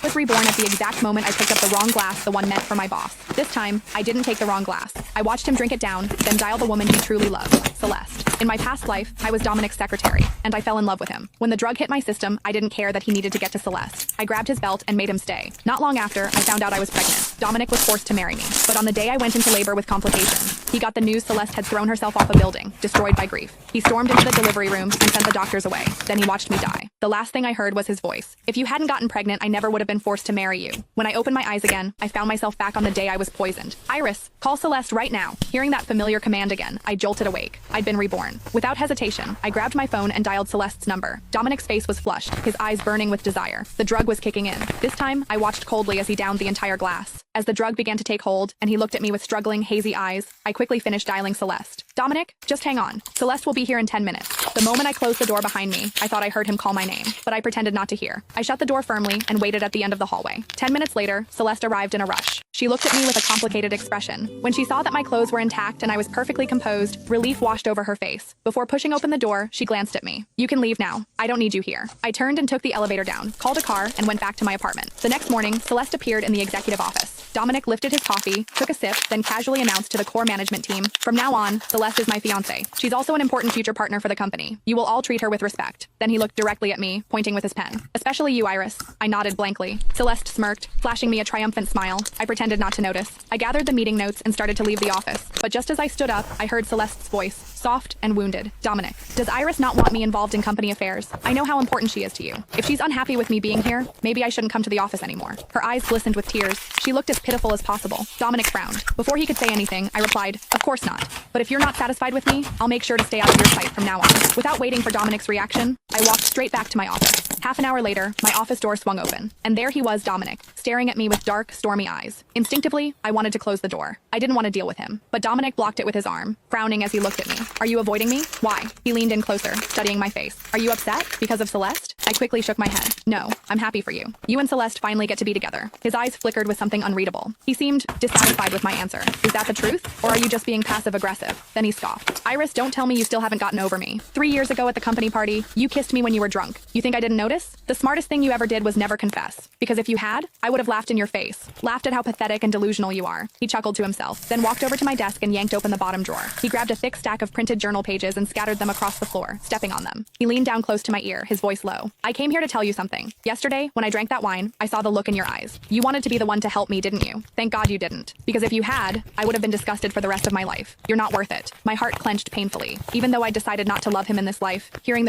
was reborn at the exact moment I picked up the wrong glass, the one meant for my boss. This time, I didn't take the wrong glass. I watched him drink it down, then dial the woman he truly loved, Celeste. In my past life, I was Dominic's secretary, and I fell in love with him. When the drug hit my system, I didn't care that he needed to get to Celeste. I grabbed his belt and made him stay. Not long after, I found out I was pregnant. Dominic was forced to marry me. But on the day I went into labor with complications, he got the news Celeste had thrown herself off a building, destroyed by grief. He stormed into the delivery room and sent the doctors away. Then he watched me die. The last thing I heard was his voice. If you hadn't gotten pregnant, I never would have been forced to marry you. When I opened my eyes again, I found myself back on the day I was poisoned. Iris, call Celeste right now. Hearing that familiar command again, I jolted awake. I'd been reborn. Without hesitation, I grabbed my phone and dialed Celeste's number. Dominic's face was flushed, his eyes burning with desire. The drug was kicking in. This time, I watched coldly as he downed the entire glass. As the drug began to take hold, and he looked at me with struggling, hazy eyes, I quickly finished dialing Celeste. Dominic, just hang on. Celeste will be here in 10 minutes. The moment I closed the door behind me, I thought I heard him call my name, but I pretended not to hear. I shut the door firmly and waited at the end of the hallway. 10 minutes later, Celeste arrived in a rush. She looked at me with a complicated expression. When she saw that my clothes were intact and I was perfectly composed, relief washed over her face. Before pushing open the door, she glanced at me. You can leave now. I don't need you here. I turned and took the elevator down, called a car, and went back to my apartment. The next morning, Celeste appeared in the executive office. Dominic lifted his coffee, took a sip, then casually announced to the core management team, "From now on, Celeste is my fiancée. She's also an important future partner for the company. You will all treat her with respect." Then he looked directly at me, pointing with his pen. "Especially you, Iris." I nodded blankly. Celeste smirked, flashing me a triumphant smile. I pretended not to notice. I gathered the meeting notes and started to leave the office. But just as I stood up, I heard Celeste's voice, soft and wounded. "Dominic, does Iris not want me involved in company affairs? I know how important she is to you. If she's unhappy with me being here, maybe I shouldn't come to the office anymore." Her eyes glistened with tears. She looked as pitiful as possible. Dominic frowned. Before he could say anything, I replied, "Of course not. But if you're not satisfied with me, I'll make sure to stay out of your sight from now on." Without waiting for Dominic's reaction, I walked straight back to my office. Half an hour later, my office door swung open, and there he was, Dominic, staring at me with dark, stormy eyes. Instinctively, I wanted to close the door. I didn't want to deal with him, but Dominic blocked it with his arm, frowning as he looked at me. "Are you avoiding me? Why?" He leaned in closer, studying my face. "Are you upset? Because of Celeste?" I quickly shook my head. "No, I'm happy for you. You and Celeste finally get to be together." His eyes flickered with something unreadable. He seemed dissatisfied with my answer. "Is that the truth? Or are you just being passive-aggressive?" Then he scoffed. "Iris, don't tell me you still haven't gotten over me. 3 years ago at the company party, you kissed me when you were drunk. You think I didn't notice? The smartest thing you ever did was never confess. Because if you had, I would have laughed in your face. Laughed at how pathetic and delusional you are." He chuckled to himself, then walked over to my desk and yanked open the bottom drawer. He grabbed a thick stack of printed journal pages and scattered them across the floor, stepping on them. He leaned down close to my ear, his voice low. "I came here to tell you something. Yesterday, when I drank that wine, I saw the look in your eyes. You wanted to be the one to help me, didn't you? Thank God you didn't. Because if you had, I would have been disgusted for the rest of my life. You're not worth it." My heart clenched painfully. Even though I decided not to love him in this life, hearing the